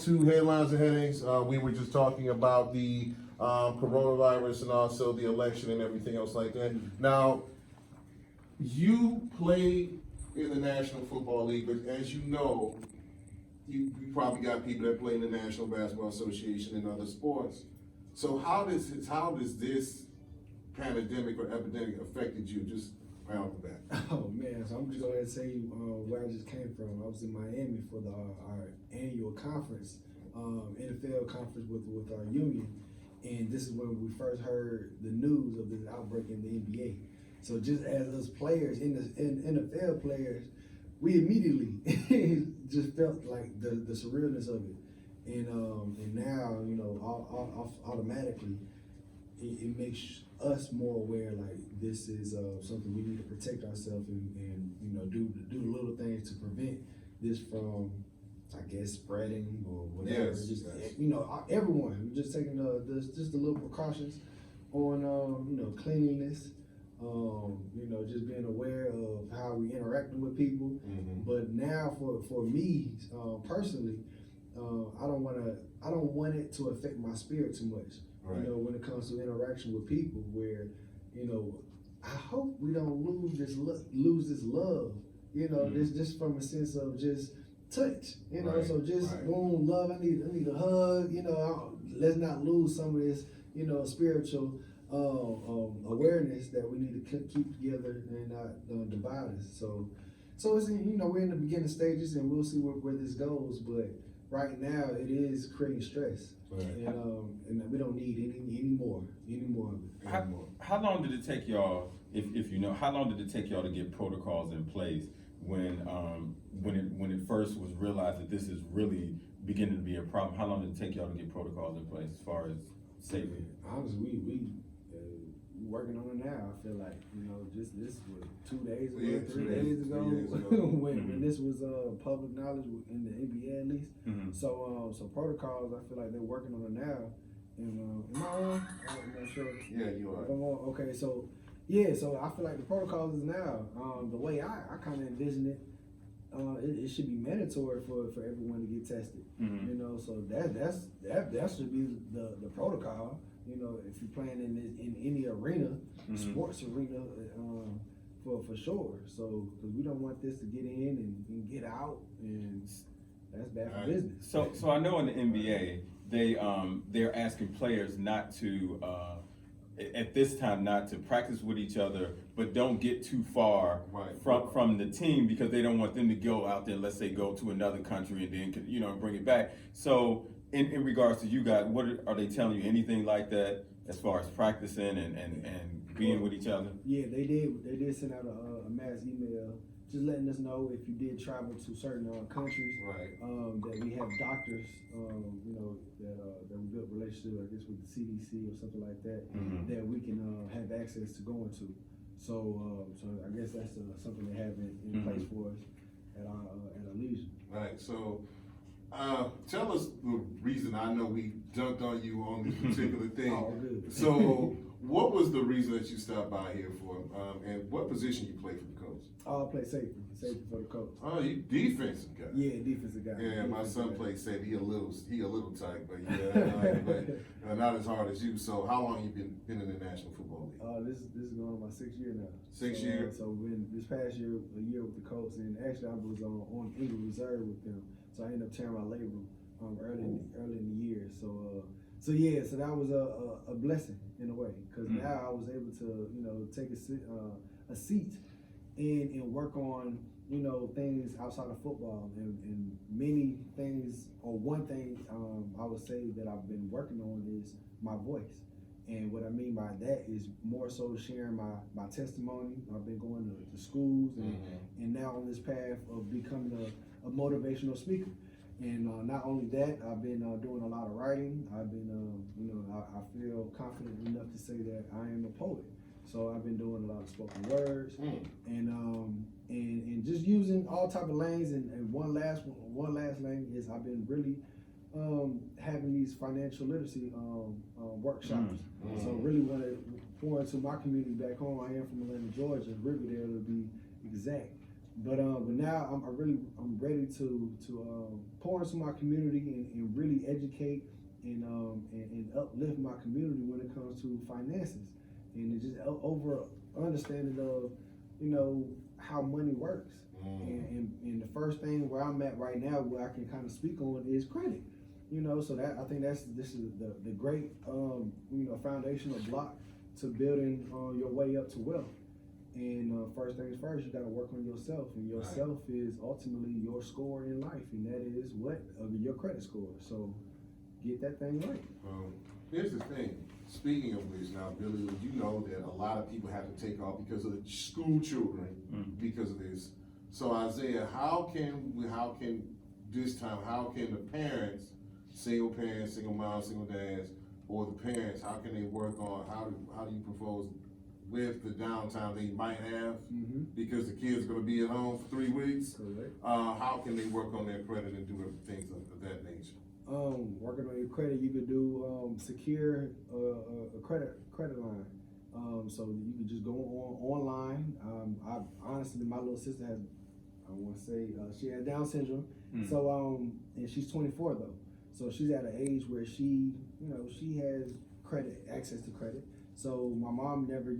to Headlines and Headaches. We were just talking about the coronavirus and also the election and everything else like that. Now, you play in the National Football League, but as you know, you probably got people that play in the National Basketball Association and other sports. So how does this pandemic or epidemic affected you? Just right off the bat. Oh man, so I'm just going to tell you where I just came from. I was in Miami for our annual conference, NFL conference with our union, and this is when we first heard the news of this outbreak in the NBA. So just as us players, in NFL players, we immediately just felt like the surrealness of it, and now automatically it makes us more aware like this is something we need to protect ourselves and do the little things to prevent this from, I guess, spreading or whatever. Yes, just yes. Everyone just taking just the little precautions on cleanliness. Just being aware of how we interacting with people. Mm-hmm. But now for me personally, I don't want it to affect my spirit too much. Right. When it comes to interaction with people, where I hope we don't lose this love. Mm-hmm. This just from a sense of just touch. Right. So just Right. boom, love. I need a hug. Let's not lose some of this. Spiritual awareness that we need to keep together and not divide us. So it's we're in the beginning stages, and we'll see where this goes. But right now, it is creating stress, Right. and we don't need any more of it. How long did it take y'all, if you know, how long did it take y'all to get protocols in place when it first was realized that this is really beginning to be a problem? How long did it take y'all to get protocols in place as far as safety? Honestly, we working on it now. I feel like just this was 2 days ago, Yeah, 3 days ago, 3 days ago. when this was public knowledge in the NBA at least. Mm-hmm. So protocols, I feel like they're working on it now. And am I on? I'm not sure. Yeah, you are. If I'm on. Okay, so I feel like the protocols is now the way I kind of envision it. It should be mandatory for everyone to get tested. Mm-hmm. So that should be the protocol. If you're playing in any arena, Mm-hmm. sports arena, for sure. So because we don't want this to get in and get out, and that's bad for business. So I know in the NBA they're asking players not to at this time not to practice with each other, but don't get too far Right. from the team because they don't want them to go out there. Let's say go to another country and then bring it back. So in regards to you guys, what are they telling you? Anything like that as far as practicing and being with each other? Yeah, they did send out a mass email just letting us know if you did travel to certain countries, Right. that we have doctors, that we built relationship, I guess, with the CDC or something like that, Mm-hmm. that we can have access to going to. So I guess that's something they have in Mm-hmm. place for us at our leisure. Right. So, tell us the reason. I know we jumped on you on this particular thing. Oh, good. So, what was the reason that you stopped by here for, and what position you play for the coach? I'll play safety for the coach. Oh, you defensive guy. Yeah, defensive guy. Yeah, my Defensive son guy. plays safety. He a little tight, but yeah, but not as hard as you. So, how long you been in the National Football League? This is going on my 6th year now. 6 years. So when this past year, a year with the Colts, and actually I was on injured reserve with them. So I ended up tearing my labrum early in the year. So that was a blessing in a way, because Mm-hmm. now I was able to take a seat and work on things outside of football, and many things, or one thing I would say that I've been working on is my voice. And what I mean by that is more so sharing my testimony. I've been going to schools and now on this path of becoming a motivational speaker. And not only that, I've been doing a lot of writing. I've been, I feel confident enough to say that I am a poet. So I've been doing a lot of spoken words, and just using all type of lanes. And one last lane is I've been really having these financial literacy workshops. So really want to pour into my community back home. I am from Atlanta, Georgia, Riverdale to be exact. But now I'm ready to pour into my community and really educate and uplift my community when it comes to finances and just over understanding of how money works. And the first thing where I'm at right now, where I can kind of speak on, is credit. So that I think this is the great foundational block to building your way up to wealth. And first things first, you got to work on yourself, and yourself is ultimately your score in life, and that is what your credit score. So get that thing right. Here's the thing. Speaking of which, now, Billy, you know that a lot of people have to take off because of the school children because of this. So Isaiah, how can the parents, single moms, single dads, or the parents, how can they work on how do you propose with the downtime they might have because the kids are going to be at home for 3 weeks? Correct. How can they work on their credit and do things of that nature? Working on your credit, you could do secure a credit line. So you could just go online. I honestly, my little sister has, I want to say, she had Down syndrome. So and she's 24 though. So she's at an age where she has access to credit. So my mom never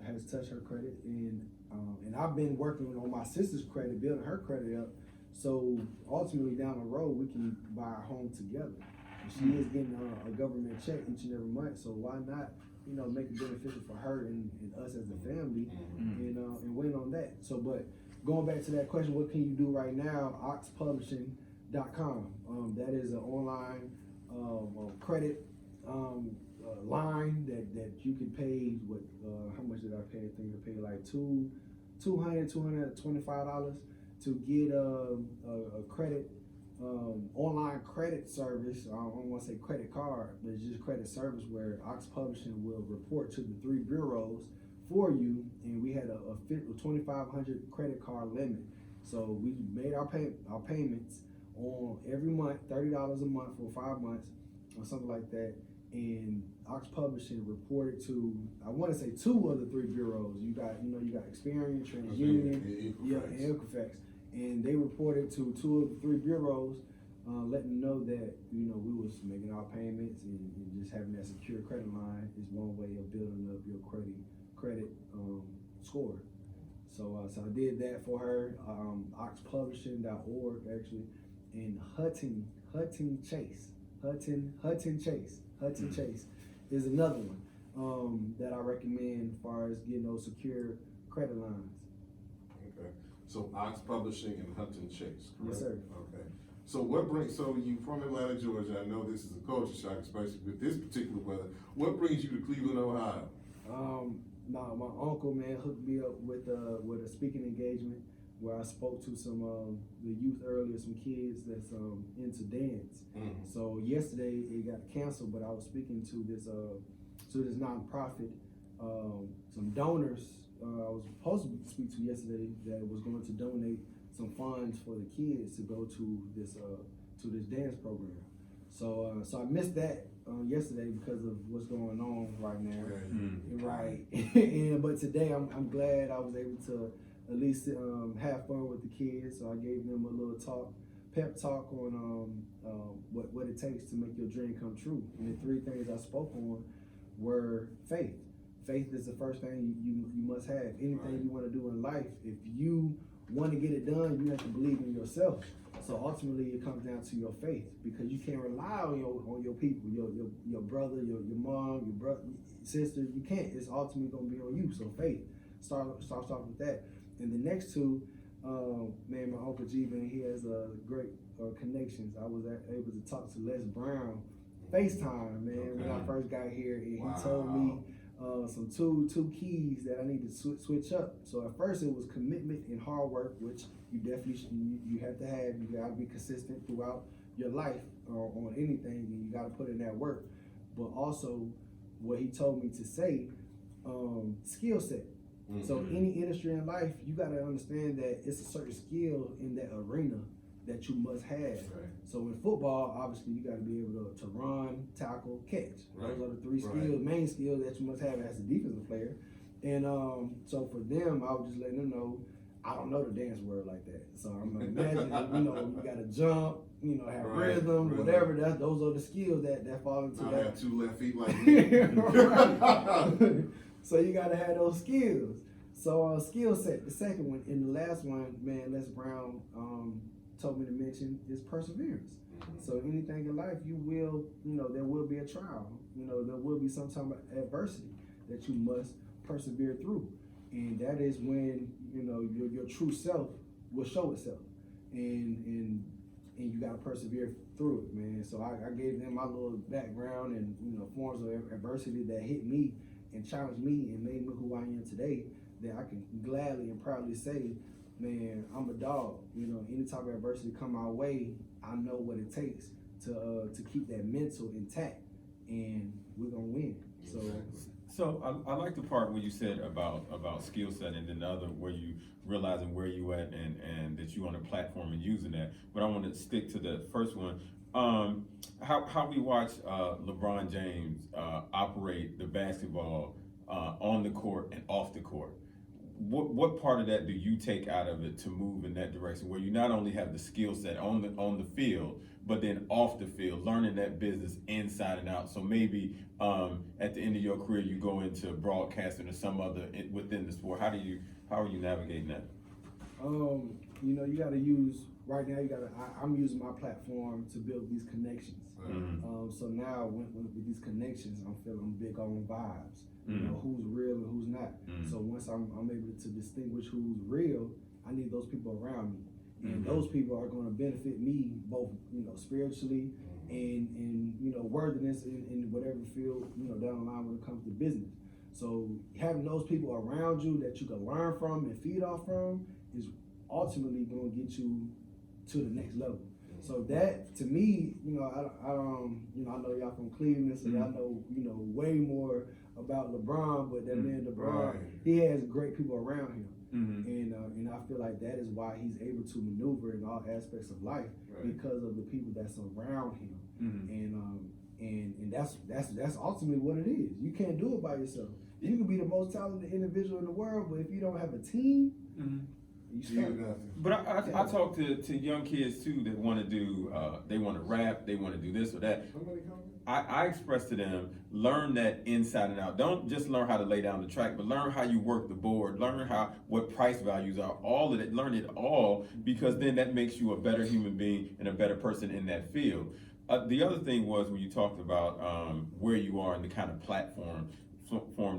has touched her credit, and I've been working on my sister's credit, building her credit up. So ultimately down the road, we can buy a home together. And she is getting a government check each and every month. So why not, make it beneficial for her and us as a family, and win on that. So, but going back to that question, what can you do right now? oxpublishing.com. That is an online credit line that you can pay. How much did I pay? I think I paid like $225 to get a credit online credit service. I don't want to say credit card, but it's just credit service where Ox Publishing will report to the 3 bureaus for you, and we had a 2,500 credit card limit. So we made our payments on every month, $30 a month for 5 months or something like that. And Ox Publishing reported to, I want to say 2 of the 3 bureaus. You got Experian, TransUnion, and Equifax. And they reported to 2 of the 3 bureaus, letting them know that we was making our payments and just having that secure credit line is one way of building up your credit score. So I did that for her. Oxpublishing.org actually, and Hutton Chase is another one that I recommend as far as getting those secure credit lines. Okay. So Ox Publishing and Hutton Chase, correct? Yes, sir. Okay. So you from Atlanta, Georgia. I know this is a culture shock, especially with this particular weather. What brings you to Cleveland, Ohio? My uncle, man, hooked me up with a speaking engagement where I spoke to some the youth earlier, some kids that's into dance. So yesterday it got canceled, but I was speaking to this nonprofit, some donors. I was supposed to speak to yesterday that was going to donate some funds for the kids to go to this dance program. So I missed that yesterday because of what's going on right now. Right. But today I'm glad I was able to at least have fun with the kids. So I gave them a little pep talk on what it takes to make your dream come true. And the 3 things I spoke on were faith. Faith is the first thing you must have. Anything you want to do in life, if you want to get it done, you have to believe in yourself. So ultimately, it comes down to your faith, because you can't rely on your people, your brother, your mom, your brother, sister. You can't. It's ultimately going to be on you. So faith. Start off with that. And the next 2, man, my Uncle G, man, he has great connections. I was able to talk to Les Brown FaceTime, man, when I first got here, and he told me some two keys that I need to switch up. So at first it was commitment and hard work, which you definitely you have to have. You got to be consistent throughout your life on anything, and you got to put in that work. But also, what he told me to say, skill set. So any industry in life, you got to understand that it's a certain skill in that arena that you must have. So in football, obviously, you got to be able to run, tackle, catch. Those are the 3 skills, main skills that you must have as a defensive player. And so for them, I was just letting them know, I don't know the dance word like that. So I'm imagining, you gotta jump, have Right, rhythm, whatever. Those are the skills that fall into I that. have 2 left feet like me. Right. So you gotta have those skills. So skill set. The second one, and the last one, man, Les Brown told me to mention is perseverance. So anything in life, you will, there will be a trial. There will be some type of adversity that you must persevere through, and that is when your true self will show itself, and you gotta persevere through it, man. So I gave them my little background and forms of adversity that hit me and challenged me and made me who I am today. That I can gladly and proudly say, man, I'm a dog. Any type of adversity come my way, I know what it takes to keep that mental intact, and we're gonna win. So I like the part where you said about skill set, and then the other where you realizing where you at and that you on a platform and using that. But I want to stick to the first one. How we watch LeBron James operate the basketball on the court and off the court. What part of that do you take out of it to move in that direction, where you not only have the skill set on the field, but then off the field, learning that business inside and out? So maybe at the end of your career, you go into broadcasting or some other within the sport. How are you navigating that? You got to use right now. I'm using my platform to build these connections. Mm-hmm. So now with these connections, I'm big on vibes. Mm-hmm. Who's real and who's not. Mm-hmm. So once I'm able to distinguish who's real, I need those people around me, and Mm-hmm. those people are going to benefit me both, spiritually and worthiness in whatever field down the line when it comes to business. So having those people around you that you can learn from and feed off from is ultimately going to get you to the next level. So that, to me, I know y'all from Cleveland, so y'all know, way more about LeBron, but that man LeBron, he has great people around him. And I feel like that is why he's able to maneuver in all aspects of life, because of the people that's around him. And that's ultimately what it is. You can't do it by yourself. You can be the most talented individual in the world, but if you don't have a team, you stuck. But I talk to young kids too that want to do, they want to rap, they want to do this or that. I express to them, learn that inside and out. Don't just learn how to lay down the track, but learn how you work the board, learn what price values are, all of it, learn it all, because then that makes you a better human being and a better person in that field. The other thing was when you talked about where you are and the kind of platform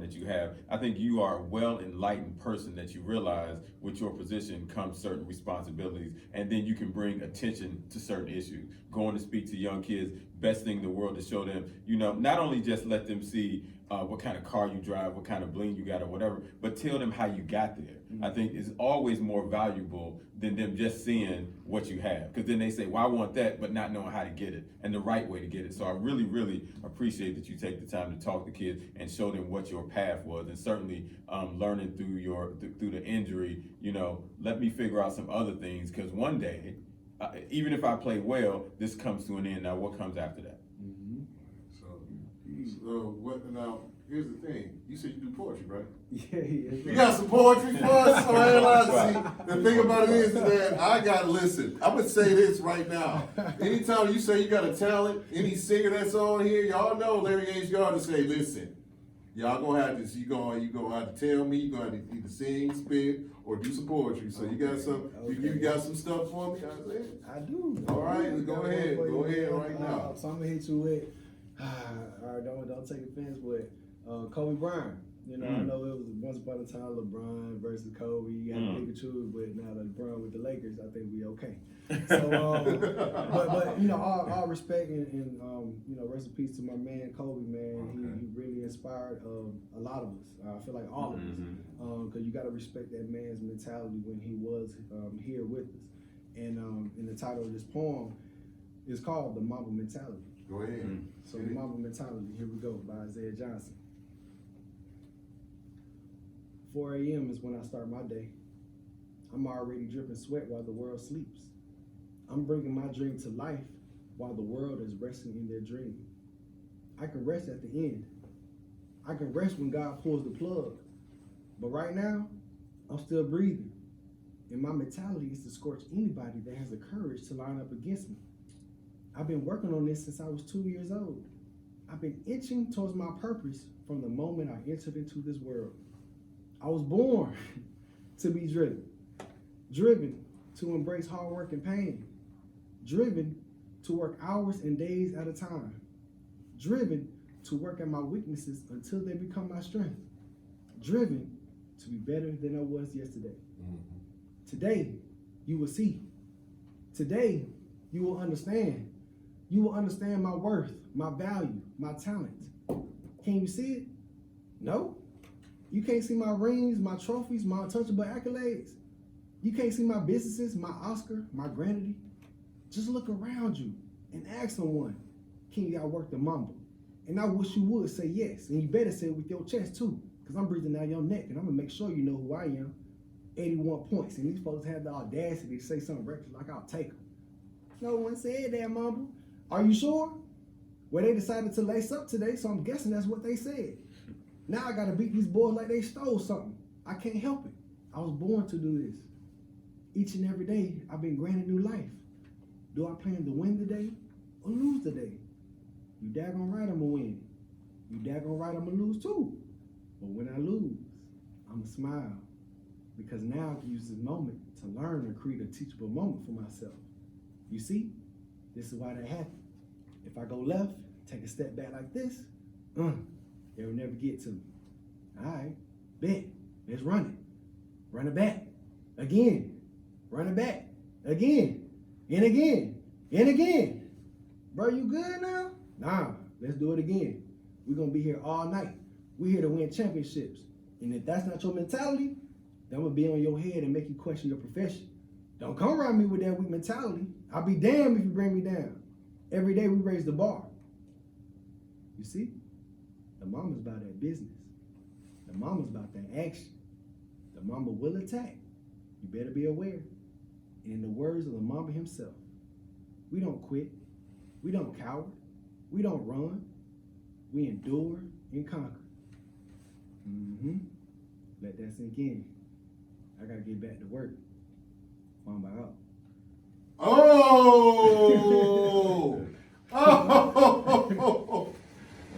that you have, I think you are a well-enlightened person that you realize with your position comes certain responsibilities, and then you can bring attention to certain issues. Going to speak to young kids, best thing in the world to show them, not only just let them see what kind of car you drive, what kind of bling you got or whatever, but tell them how you got there. I think it's always more valuable than them just seeing what you have, because then they say, well, I want that, but not knowing how to get it and the right way to get it. So I really, really appreciate that you take the time to talk to kids and show them what your path was, and certainly learning through the injury, let me figure out some other things, because one day, even if I play well, this comes to an end. Now what comes after that? So what now? Here's the thing. You said you do poetry, right? Yeah. You got some poetry for us? So see, the thing about it is that I gotta listen. I'm gonna say this right now. Anytime you say you got a talent, any singer that's on here, y'all know Larry H. Gardner say, listen, y'all gonna have this. You gonna have to tell me. You gonna have to either sing, spit, or do some poetry. So you got some. You got some stuff for me? I do. All right, go ahead. Go ahead right now. So I'm gonna hit you with. All right, don't take offense with Kobe Bryant. I know it was once upon a time LeBron versus Kobe. You had to pick and choose, but now LeBron with the Lakers, I think we okay. So, but all respect and rest in peace to my man Kobe, man. He really inspired a lot of us. I feel like all of us, because you got to respect that man's mentality when he was here with us. And the title of this poem is called "The Mamba Mentality." Go ahead. So the Mamba Mentality, here we go, by Isaiah Johnson. 4 a.m. is when I start my day. I'm already dripping sweat while the world sleeps. I'm bringing my dream to life while the world is resting in their dream. I can rest at the end. I can rest when God pulls the plug. But right now, I'm still breathing. And my mentality is to scorch anybody that has the courage to line up against me. I've been working on this since I was 2 years old. I've been itching towards my purpose from the moment I entered into this world. I was born to be driven to embrace hard work and pain, driven to work hours and days at a time, driven to work at my weaknesses until they become my strength, driven to be better than I was yesterday. Today, you will see. Today, you will understand. You will understand my worth, my value, my talent. Can you see it? No? You can't see my rings, my trophies, my untouchable accolades. You can't see my businesses, my Oscar, my granddaddy. Just look around you and ask someone, can you outwork the mamba? And I wish you would say yes. And you better say it with your chest too, because I'm breathing down your neck and I'm gonna make sure you know who I am. 81 points. And these folks have the audacity to say something reckless like I'll take them. No one said that, mamba. Are you sure? Well, they decided to lace up today, so I'm guessing that's what they said. Now I gotta beat these boys like they stole something. I can't help it. I was born to do this. Each and every day, I've been granted new life. Do I plan to win today or lose today? You daggone right I'ma win. You daggone right I'ma lose too. But when I lose, I'ma smile. Because now I can use this moment to learn and create a teachable moment for myself. You see, this is why that happened. If I go left, take a step back like this, they'll never get to me. All right, bet, let's run it. Run it back, again. Run it back, again, and again, and again. Bro, you good now? Nah, let's do it again. We're gonna be here all night. We're here to win championships. And if that's not your mentality, then I'm gonna be on your head and make you question your profession. Don't come around me with that weak mentality. I'll be damned if you bring me down. Every day we raise the bar. You see? The mama's about that business. The mama's about that action. The mama will attack. You better be aware. And in the words of the mama himself, we don't quit. We don't cower. We don't run. We endure and conquer. Let that sink in. I gotta get back to work. Mamba out. Oh! Oh!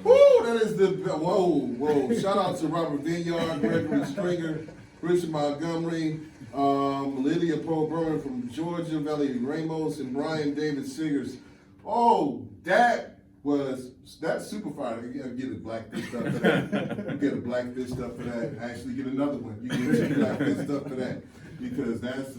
Woo! That is the whoa! Shout out to Robert Vineyard, Gregory Stringer, Richard Montgomery, Lydia Pro Burman from Georgia, Valerie Ramos, and Brian David Siggers. Oh, that's super fire. You gotta get a black fist up for that. You get a black fist up for that. Actually, get another one. You get 2 black fist up for that. Because that's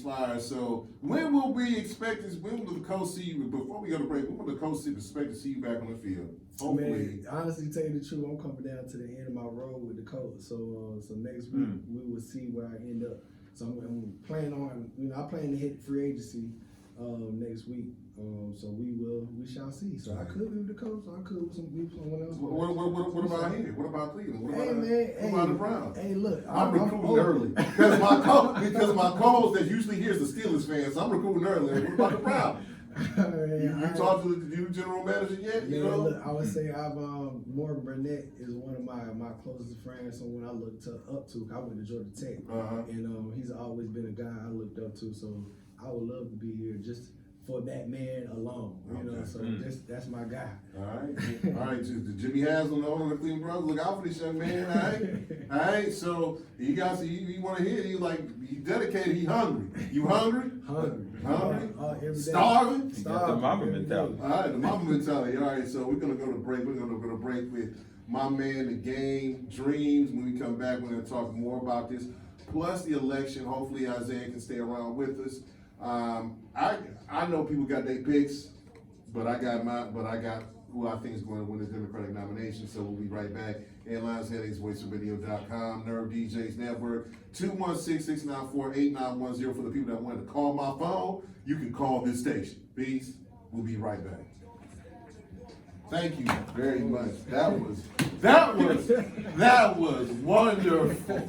fire. So when will we expect this? When will the coach see you? Before we go to break, when will the coach expect to see you back on the field? Hopefully. Man, honestly, tell you the truth, I'm coming down to the end of my road with the coach. So next week we will see where I end up. So I'm planning on, I plan to hit free agency next week. So we shall see. So I could be with the coach, or I could with someone else. What about here? What about Cleveland? What about the Browns? Hey, look, I'm recruiting early because my co-host that usually hears the Steelers fans. So I'm recruiting early. What about the Browns? You talked to the new general manager yet? You know? Look, I would say I've Morgan Burnett is one of my closest friends, someone I looked up to. I went to Georgia Tech, and he's always been a guy I looked up to. So I would love to be here just for that man alone, you know. So that's my guy. All right. Jimmy Haslam, the owner of the Cleveland Browns, look out for this young man. All right. So you guys, you want to hear? He dedicated. He hungry. You hungry? Hungry. Starving. The mama mentality. All right, the mama mentality. All right. So we're gonna go to break. We're gonna go to break with my man, the game, Dreams. When we come back, we're gonna talk more about this, plus the election. Hopefully, Isaiah can stay around with us. I know people got their picks, but I got who I think is going to win the Democratic nomination. So we'll be right back. Airlines Headaches, VoiceOfRadio.com, Nerve DJs Network, 216-694-8910 for the people that wanted to call my phone. You can call this station. Peace. We'll be right back. Thank you very much. That was wonderful.